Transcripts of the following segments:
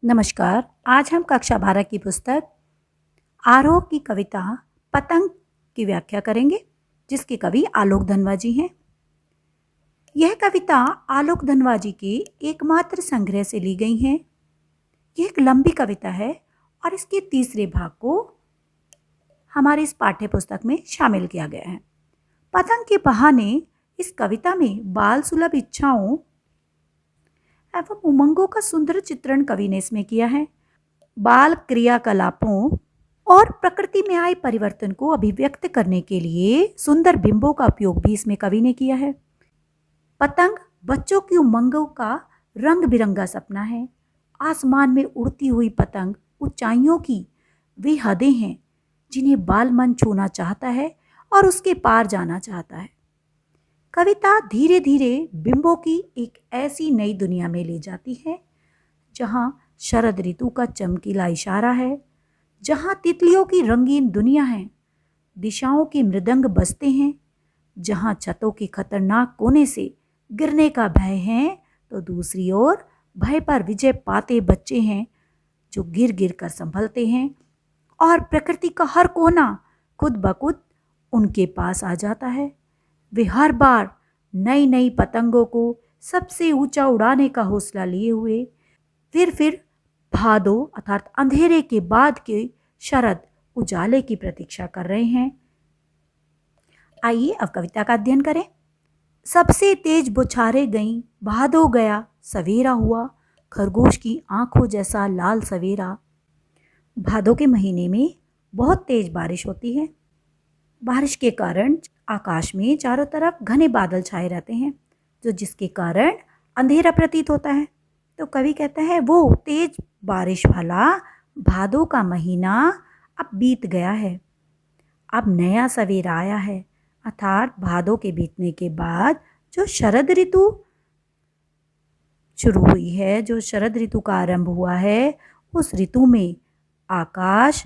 नमस्कार। आज हम कक्षा 12 की पुस्तक आरोह की कविता पतंग की व्याख्या करेंगे, जिसके कवि आलोक धनवा जी हैं। यह कविता आलोक धनवा जी के एकमात्र संग्रह से ली गई है। यह एक लंबी कविता है और इसके तीसरे भाग को हमारे इस पाठ्य पुस्तक में शामिल किया गया है। पतंग के बहाने इस कविता में बाल सुलभ इच्छाओं एवं उमंगों का सुंदर चित्रण कवि ने इसमें किया है। बाल क्रियाकलापों और प्रकृति में आए परिवर्तन को अभिव्यक्त करने के लिए सुंदर बिंबों का उपयोग भी इसमें कवि ने किया है। पतंग बच्चों की उमंगों का रंग बिरंगा सपना है। आसमान में उड़ती हुई पतंग ऊंचाइयों की वे हदें हैं जिन्हें बाल मन छूना चाहता है और उसके पार जाना चाहता है। कविता धीरे धीरे बिंबों की एक ऐसी नई दुनिया में ले जाती है जहां शरद ऋतु का चमकीला इशारा है, जहां तितलियों की रंगीन दुनिया है, दिशाओं के मृदंग बजते हैं, जहां छतों के खतरनाक कोने से गिरने का भय है, तो दूसरी ओर भय पर विजय पाते बच्चे हैं जो गिर गिर कर संभलते हैं और प्रकृति का हर कोना खुद ब खुद उनके पास आ जाता है। वे हर बार नई नई पतंगों को सबसे ऊंचा उड़ाने का हौसला लिए हुए फिर भादो अर्थात अंधेरे के बाद के शरद उजाले की प्रतीक्षा कर रहे हैं। आइए अब कविता का अध्ययन करें। सबसे तेज बौछारें गईं, भादो गया, सवेरा हुआ, खरगोश की आंखों जैसा लाल सवेरा। भादो के महीने में बहुत तेज बारिश होती है। बारिश के कारण आकाश में चारों तरफ घने बादल छाए रहते हैं, जिसके कारण अंधेरा प्रतीत होता है। तो कवि कहता है वो तेज बारिश वाला भादो का महीना अब बीत गया है, अब नया सवेरा आया है, अर्थात भादो के बीतने के बाद जो शरद ऋतु शुरू हुई है, जो शरद ऋतु का आरंभ हुआ है, उस ऋतु में आकाश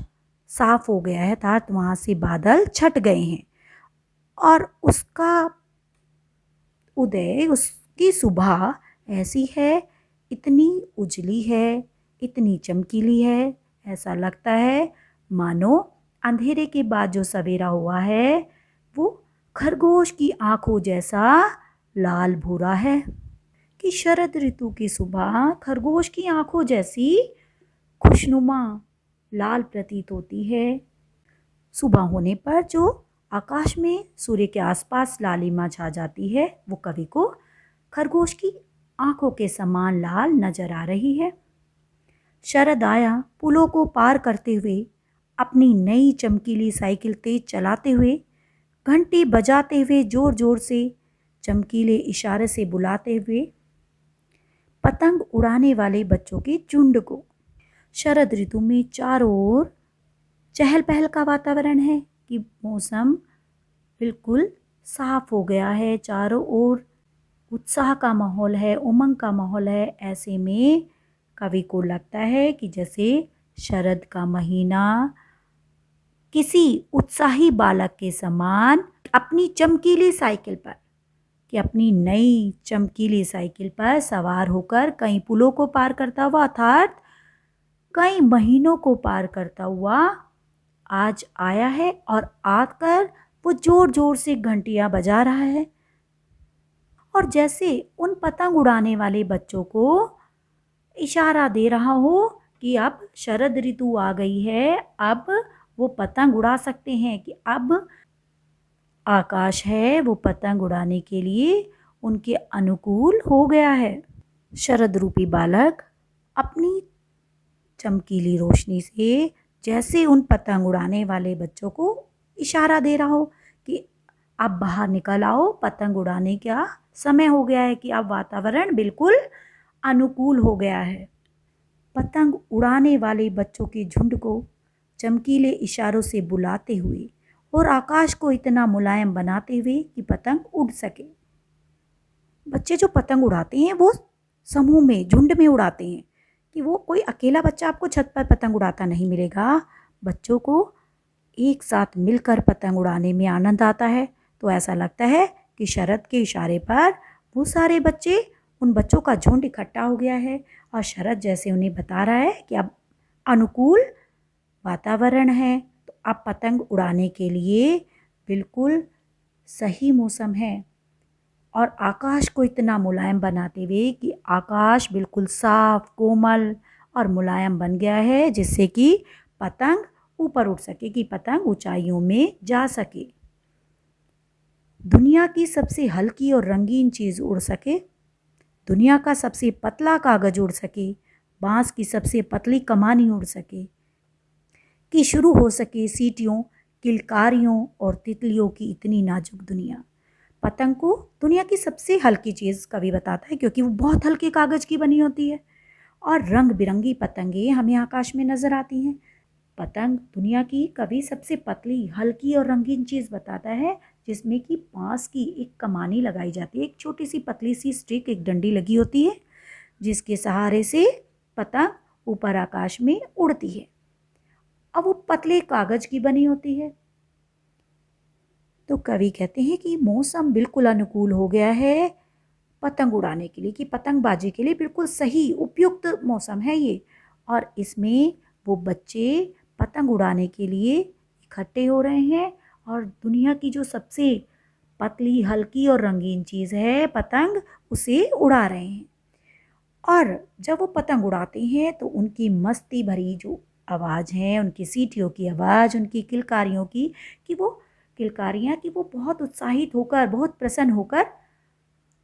साफ हो गया है, अर्थात वहाँ से बादल छट गए हैं और उसका उदय, उसकी सुबह ऐसी है, इतनी उजली है, इतनी चमकीली है, ऐसा लगता है मानो अंधेरे के बाद जो सवेरा हुआ है वो खरगोश की आंखों जैसा लाल भूरा है। कि शरद ऋतु की सुबह खरगोश की आंखों जैसी खुशनुमा लाल प्रतीत होती है। सुबह होने पर जो आकाश में सूर्य के आसपास लालिमा छा जाती है, वो कवि को खरगोश की आंखों के समान लाल नजर आ रही है। शरद आया पुलों को पार करते हुए, अपनी नई चमकीली साइकिल तेज चलाते हुए, घंटी बजाते हुए, जोर जोर से चमकीले इशारे से बुलाते हुए पतंग उड़ाने वाले बच्चों के झुंड को। शरद ऋतु में चारों ओर चहल पहल का वातावरण है कि मौसम बिल्कुल साफ हो गया है, चारों ओर उत्साह का माहौल है, उमंग का माहौल है। ऐसे में कवि को लगता है कि जैसे शरद का महीना किसी उत्साही बालक के समान अपनी चमकीली साइकिल पर अपनी नई चमकीली साइकिल पर सवार होकर कई पुलों को पार करता हुआ, अर्थात कई महीनों को पार करता हुआ आज आया है और आकर वो जोर जोर से घंटियां बजा रहा है और जैसे उन पतंग उड़ाने वाले बच्चों को इशारा दे रहा हो कि अब शरद ऋतु आ गई है, अब वो पतंग उड़ा सकते हैं, कि अब आकाश है वो पतंग उड़ाने के लिए उनके अनुकूल हो गया है। शरद रूपी बालक अपनी चमकीली रोशनी से जैसे उन पतंग उड़ाने वाले बच्चों को इशारा दे रहा हो कि अब बाहर निकल आओ, पतंग उड़ाने का समय हो गया है, कि अब वातावरण बिल्कुल अनुकूल हो गया है। पतंग उड़ाने वाले बच्चों के झुंड को चमकीले इशारों से बुलाते हुए और आकाश को इतना मुलायम बनाते हुए कि पतंग उड़ सके। बच्चे जो पतंग उड़ाते हैं वो समूह में, झुंड में उड़ाते हैं, कि वो कोई अकेला बच्चा आपको छत पर पतंग उड़ाता नहीं मिलेगा। बच्चों को एक साथ मिलकर पतंग उड़ाने में आनंद आता है। तो ऐसा लगता है कि शरद के इशारे पर वो सारे बच्चे उन बच्चों का झुंड इकट्ठा हो गया है और शरद जैसे उन्हें बता रहा है कि अब अनुकूल वातावरण है, तो अब पतंग उड़ाने के लिए बिल्कुल सही मौसम है। और आकाश को इतना मुलायम बनाते हुए कि आकाश बिल्कुल साफ, कोमल और मुलायम बन गया है, जिससे कि पतंग ऊपर उड़ सके, कि पतंग ऊंचाइयों में जा सके। दुनिया की सबसे हल्की और रंगीन चीज़ उड़ सके, दुनिया का सबसे पतला कागज उड़ सके, बांस की सबसे पतली कमानी उड़ सके, कि शुरू हो सके सीटियों, किलकारियों और तितलियों की इतनी नाजुक दुनिया। पतंग को दुनिया की सबसे हल्की चीज़ कवि बताता है, क्योंकि वो बहुत हल्के कागज़ की बनी होती है और रंग बिरंगी पतंगे हमें आकाश में नज़र आती हैं। पतंग दुनिया की कवि सबसे पतली, हल्की और रंगीन चीज़ बताता है, जिसमें कि बांस की एक कमानी लगाई जाती है, एक छोटी सी पतली सी स्टिक, एक डंडी लगी होती है, जिसके सहारे से पतंग ऊपर आकाश में उड़ती है। अब वो पतले कागज़ की बनी होती है। तो कवि कहते हैं कि मौसम बिल्कुल अनुकूल हो गया है पतंग उड़ाने के लिए, कि पतंगबाजी के लिए बिल्कुल सही उपयुक्त मौसम है ये। और इसमें वो बच्चे पतंग उड़ाने के लिए इकट्ठे हो रहे हैं और दुनिया की जो सबसे पतली, हल्की और रंगीन चीज़ है पतंग, उसे उड़ा रहे हैं। और जब वो पतंग उड़ाते हैं तो उनकी मस्ती भरी जो आवाज़ है, उनकी सीटियों की आवाज़, उनकी किलकारियों की, कि वो किलकारियाँ कि वो बहुत उत्साहित होकर, बहुत प्रसन्न होकर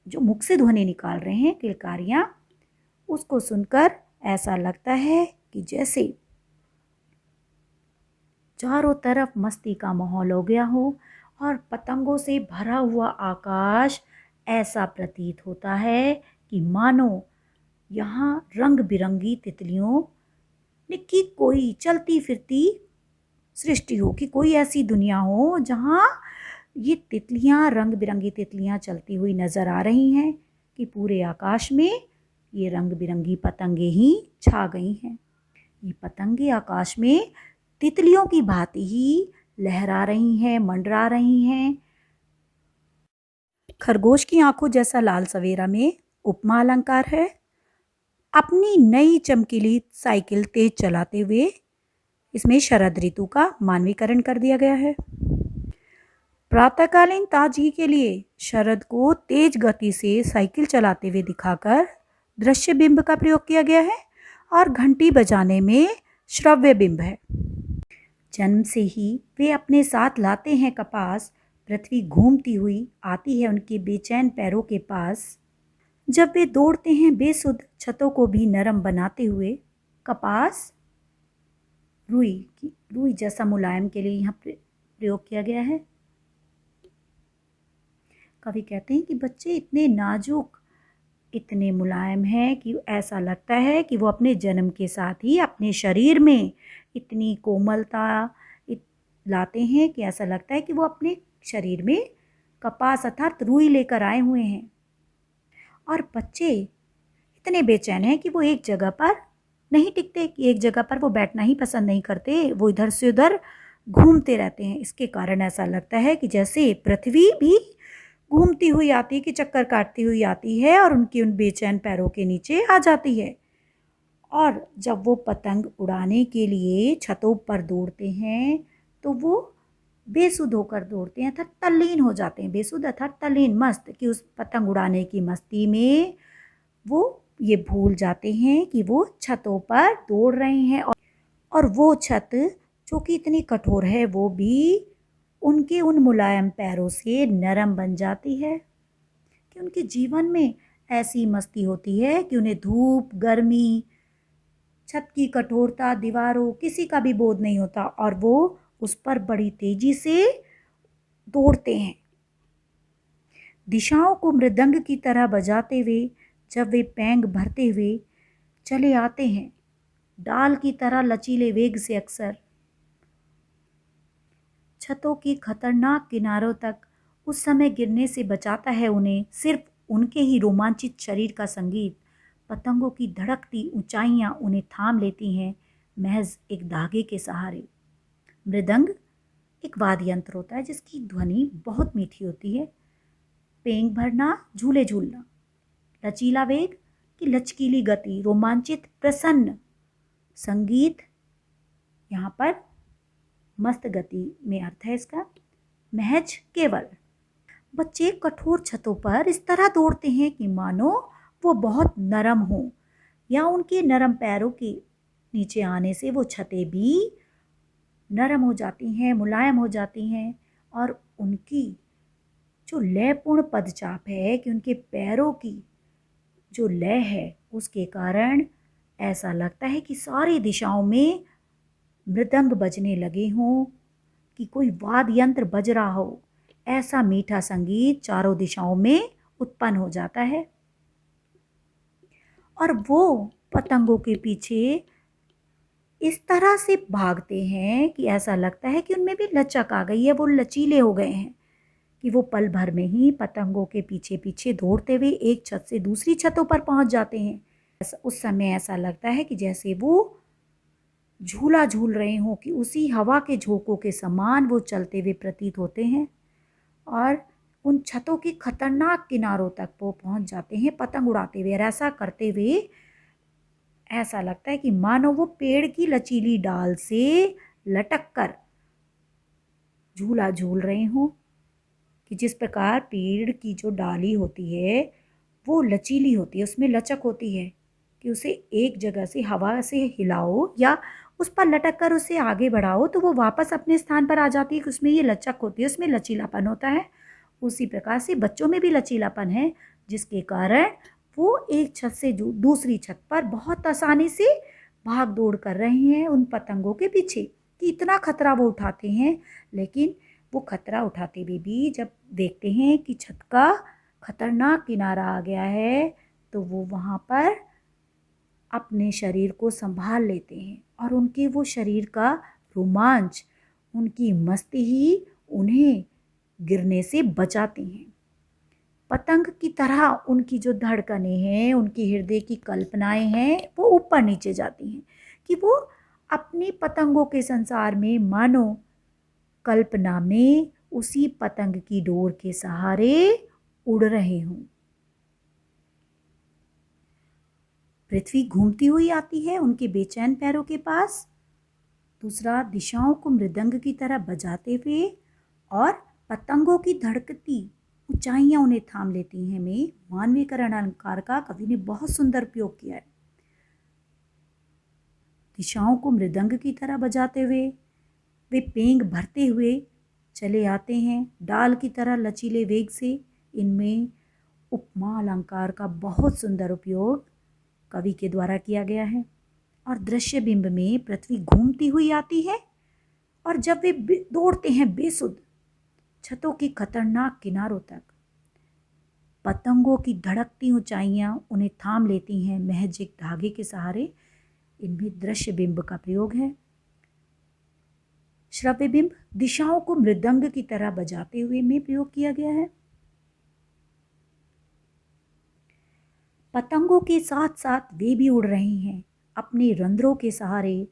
जो मुख से ध्वनि निकाल रहे हैं किलकारियाँ, उसको सुनकर ऐसा लगता है कि जैसे चारों तरफ मस्ती का माहौल हो गया हो और पतंगों से भरा हुआ आकाश ऐसा प्रतीत होता है कि मानो यहाँ रंग बिरंगी तितलियों की कोई चलती फिरती सृष्टि हो, कि कोई ऐसी दुनिया हो जहाँ ये तितलियाँ, रंग बिरंगी तितलियाँ चलती हुई नज़र आ रही हैं, कि पूरे आकाश में ये रंग बिरंगी पतंगे ही छा गई हैं। ये पतंगे आकाश में तितलियों की भांति ही लहरा रही हैं, मंडरा रही हैं। खरगोश की आंखों जैसा लाल सवेरा में उपमा अलंकार है। अपनी नई चमकीली साइकिल तेज चलाते हुए इसमें शरद ऋतु का मानवीकरण कर दिया गया है। प्रातःकालीन ताजगी के लिए शरद को तेज गति से साइकिल चलाते हुए दिखाकर दृश्य बिंब का प्रयोग किया गया है और घंटी बजाने में श्रव्य बिंब है। जन्म से ही वे अपने साथ लाते हैं कपास, पृथ्वी घूमती हुई आती है उनके बेचैन पैरों के पास। जब वे दौड़ते हैं बेसुध छतों को भी नरम बनाते हुए, कपास रुई जैसा मुलायम के लिए यहाँ प्रयोग किया गया है। कवि कहते हैं कि बच्चे इतने नाजुक, इतने मुलायम हैं कि ऐसा लगता है कि वो अपने जन्म के साथ ही अपने शरीर में इतनी कोमलता लाते हैं कि ऐसा लगता है कि वो अपने शरीर में कपास अर्थात रुई लेकर आए हुए हैं। और बच्चे इतने बेचैन हैं कि वो एक जगह पर नहीं टिकते, कि एक जगह पर वो बैठना ही पसंद नहीं करते, वो इधर से उधर घूमते रहते हैं। इसके कारण ऐसा लगता है कि जैसे पृथ्वी भी घूमती हुई आती है, कि चक्कर काटती हुई आती है और उनकी उन बेचैन पैरों के नीचे आ जाती है। और जब वो पतंग उड़ाने के लिए छतों पर दौड़ते हैं तो वो बेसुध होकर दौड़ते हैं, अर्थात तल्लीन हो जाते हैं। बेसुध अर्थात तल्लीन, मस्त, कि उस पतंग उड़ाने की मस्ती में वो ये भूल जाते हैं कि वो छतों पर दौड़ रहे हैं। और वो छत जो कि इतनी कठोर है, वो भी उनके उन मुलायम पैरों से नरम बन जाती है, कि उनके जीवन में ऐसी मस्ती होती है कि उन्हें धूप, गर्मी, छत की कठोरता, दीवारों, किसी का भी बोध नहीं होता और वो उस पर बड़ी तेजी से दौड़ते हैं। दिशाओं को मृदंग की तरह बजाते हुए जब वे पैंग भरते हुए चले आते हैं, डाल की तरह लचीले वेग से, अक्सर छतों की खतरनाक किनारों तक उस समय गिरने से बचाता है उन्हें सिर्फ उनके ही रोमांचित शरीर का संगीत। पतंगों की धड़कती ऊंचाइयां उन्हें थाम लेती हैं महज एक धागे के सहारे। मृदंग एक वाद्य यंत्र होता है जिसकी ध्वनि बहुत मीठी होती है। पेंग भरना, झूले झूलना, लचीला वेग की लचकीली गति, रोमांचित, प्रसन्न। संगीत यहाँ पर मस्त गति में अर्थ है इसका। महज, केवल। बच्चे कठोर छतों पर इस तरह दौड़ते हैं कि मानो वो बहुत नरम हो, या उनके नरम पैरों के नीचे आने से वो छतें भी नरम हो जाती हैं, मुलायम हो जाती हैं। और उनकी जो लयपूर्ण पदचाप है कि उनके पैरों की जो लय है उसके कारण ऐसा लगता है कि सारी दिशाओं में मृदंग बजने लगे हों, कि कोई वाद्य यंत्र बज रहा हो। ऐसा मीठा संगीत चारों दिशाओं में उत्पन्न हो जाता है। और वो पतंगों के पीछे इस तरह से भागते हैं कि ऐसा लगता है कि उनमें भी लचक आ गई है, वो लचीले हो गए हैं कि वो पल भर में ही पतंगों के पीछे पीछे दौड़ते हुए एक छत से दूसरी छतों पर पहुंच जाते हैं। उस समय ऐसा लगता है कि जैसे वो झूला झूल रहे हों, कि उसी हवा के झोंकों के समान वो चलते हुए प्रतीत होते हैं। और उन छतों की खतरनाक किनारों तक वो पहुंच जाते हैं पतंग उड़ाते हुए। और ऐसा करते हुए ऐसा लगता है कि मानो वो पेड़ की लचीली डाल से लटक कर झूला झूल रहे हों, कि जिस प्रकार पेड़ की जो डाली होती है वो लचीली होती है, उसमें लचक होती है, कि उसे एक जगह से हवा से हिलाओ या उस पर लटक कर उसे आगे बढ़ाओ तो वो वापस अपने स्थान पर आ जाती है, कि उसमें ये लचक होती है, उसमें लचीलापन होता है। उसी प्रकार से बच्चों में भी लचीलापन है, जिसके कारण वो एक छत से दूसरी छत पर बहुत आसानी से भाग दौड़ कर रहे हैं उन पतंगों के पीछे, कि इतना खतरा वो उठाते हैं। लेकिन वो खतरा उठाते हुए भी जब देखते हैं कि छत का खतरनाक किनारा आ गया है, तो वो वहाँ पर अपने शरीर को संभाल लेते हैं। और उनके वो शरीर का रोमांच, उनकी मस्ती ही उन्हें गिरने से बचाती हैं। पतंग की तरह उनकी जो धड़कनें हैं, उनकी हृदय की कल्पनाएं हैं, वो ऊपर नीचे जाती हैं, कि वो अपनी पतंगों के संसार में मानो कल्पना में उसी पतंग की डोर के सहारे उड़ रहे हों। पृथ्वी घूमती हुई आती है उनके बेचैन पैरों के पास, दूसरा दिशाओं को मृदंग की तरह बजाते हुए, और पतंगों की धड़कती ऊंचाइयां उन्हें थाम लेती हैं। में मानवीकरण अलंकार का कवि ने बहुत सुंदर उपयोग किया है। दिशाओं को मृदंग की तरह बजाते हुए वे पेंग भरते हुए चले आते हैं, डाल की तरह लचीले वेग से। इनमें उपमा अलंकार का बहुत सुंदर उपयोग कवि के द्वारा किया गया है। और दृश्य बिंब में पृथ्वी घूमती हुई आती है, और जब वे दौड़ते हैं बेसुध छतों की खतरनाक किनारों तक, पतंगों की धड़कती ऊंचाइयां उन्हें थाम लेती हैं महज एक धागे के सहारे। इनमें दृश्य बिंब का प्रयोग है। श्रव्य बिंब दिशाओं को मृदंग की तरह बजाते हुए में प्रयोग किया गया है। पतंगों के साथ साथ वे भी उड़ रहे हैं अपने रंध्रों के सहारे।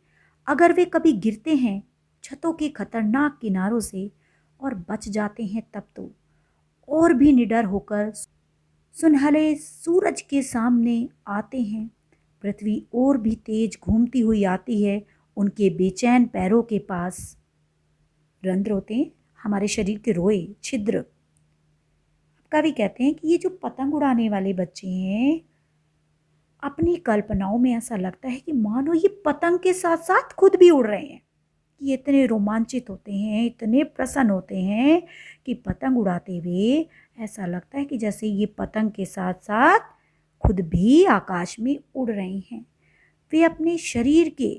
अगर वे कभी गिरते हैं छतों के खतरनाक किनारों से और बच जाते हैं, तब तो और भी निडर होकर सुनहले सूरज के सामने आते हैं। पृथ्वी और भी तेज घूमती हुई आती है उनके बेचैन पैरों के पास। रंध्र होते हैं हमारे शरीर के रोए, छिद्र। कवि कहते हैं कि ये जो पतंग उड़ाने वाले बच्चे हैं, अपनी कल्पनाओं में ऐसा लगता है कि मानो ये पतंग के साथ साथ खुद भी उड़ रहे हैं, कि इतने रोमांचित होते हैं, इतने प्रसन्न होते हैं कि पतंग उड़ाते हुए ऐसा लगता है कि जैसे ये पतंग के साथ साथ खुद भी आकाश में उड़ रहे हैं। वे अपने शरीर के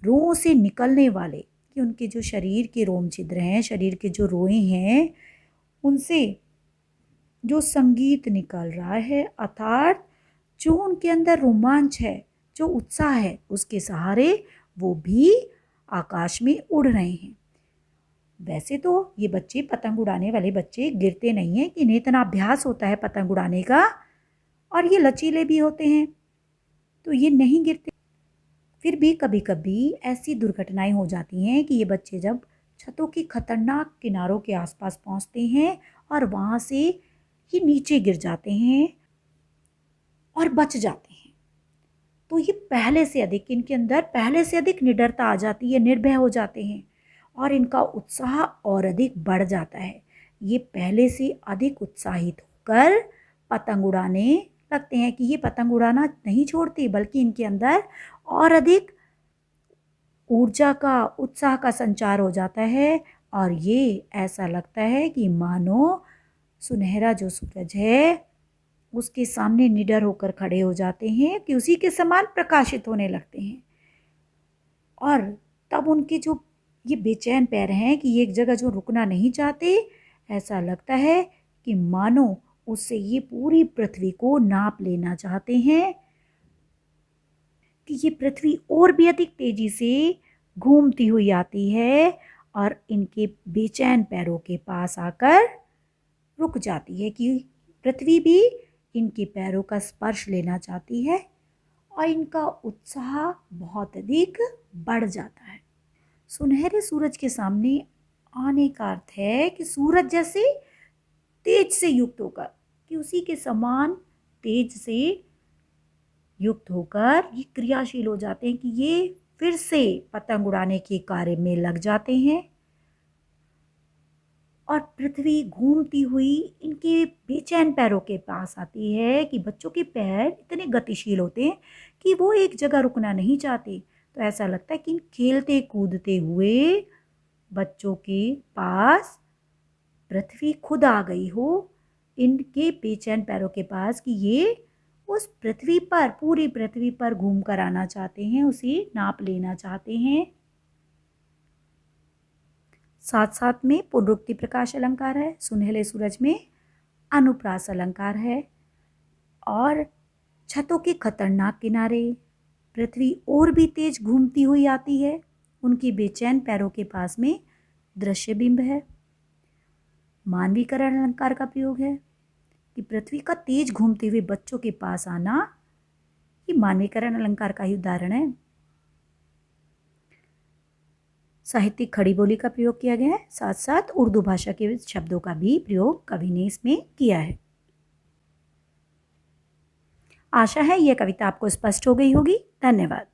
रोओं से निकलने वाले, कि उनके जो शरीर के रोम छिद्र हैं, शरीर के जो रोए हैं, उनसे जो संगीत निकल रहा है, अर्थात जो उनके अंदर रोमांच है, जो उत्साह है, उसके सहारे वो भी आकाश में उड़ रहे हैं। वैसे तो ये बच्चे, पतंग उड़ाने वाले बच्चे, गिरते नहीं हैं, कि इन्हें इतना अभ्यास होता है पतंग उड़ाने का, और ये लचीले भी होते हैं तो ये नहीं गिरते। फिर भी कभी कभी ऐसी दुर्घटनाएं हो जाती हैं कि ये बच्चे जब छतों की खतरनाक किनारों के आसपास पहुंचते हैं और वहां से ही नीचे गिर जाते हैं, और बच जाते हैं। तो ये पहले से अधिक, इनके अंदर पहले से अधिक निडरता आ जाती है, निर्भय हो जाते हैं और इनका उत्साह और अधिक बढ़ जाता है। ये पहले से अधिक उत्साहित होकर पतंग उड़ाने लगते हैं कि ये पतंग उड़ाना नहीं छोड़ते, बल्कि इनके अंदर और अधिक ऊर्जा का, उत्साह का संचार हो जाता है और ये ऐसा लगता है कि मानो सुनहरा जो सूरज है उसके सामने निडर होकर खड़े हो जाते हैं, कि उसी के समान प्रकाशित होने लगते हैं। और तब उनके जो ये बेचैन पैर हैं कि ये एक जगह जो रुकना नहीं चाहते, ऐसा लगता है कि मानो उससे ये पूरी पृथ्वी को नाप लेना चाहते हैं, कि ये पृथ्वी और भी अधिक तेजी से घूमती हुई आती है और इनके बेचैन पैरों के पास आकर रुक जाती है, कि पृथ्वी भी इनके पैरों का स्पर्श लेना चाहती है और इनका उत्साह बहुत अधिक बढ़ जाता है। सुनहरे सूरज के सामने आने का अर्थ है कि सूरज जैसे तेज से युक्त होकर, कि उसी के समान तेज से युक्त होकर ये क्रियाशील हो जाते हैं, कि ये फिर से पतंग उड़ाने के कार्य में लग जाते हैं और पृथ्वी घूमती हुई इनके बेचैन पैरों के पास आती है, कि बच्चों के पैर इतने गतिशील होते हैं कि वो एक जगह रुकना नहीं चाहते। तो ऐसा लगता है कि इन खेलते कूदते हुए बच्चों के पास पृथ्वी खुद आ गई हो, इनके बेचैन पैरों के पास, कि ये उस पृथ्वी पर, पूरी पृथ्वी पर घूम कर आना चाहते हैं, उसे नाप लेना चाहते हैं। साथ साथ में पुनरुक्ति प्रकाश अलंकार है, सुनहले सूरज में अनुप्रास अलंकार है और छतों के खतरनाक किनारे, पृथ्वी और भी तेज घूमती हुई आती है, उनकी बेचैन पैरों के पास में दृश्य बिंब है। मानवीकरण अलंकार का प्रयोग है, कि पृथ्वी का तेज घूमते हुए बच्चों के पास आना, ये मानवीकरण अलंकार का ही उदाहरण है। साहित्यिक खड़ी बोली का प्रयोग किया गया है, साथ साथ उर्दू भाषा के शब्दों का भी प्रयोग कवि ने इसमें किया है। आशा है यह कविता आपको स्पष्ट हो गई होगी। धन्यवाद।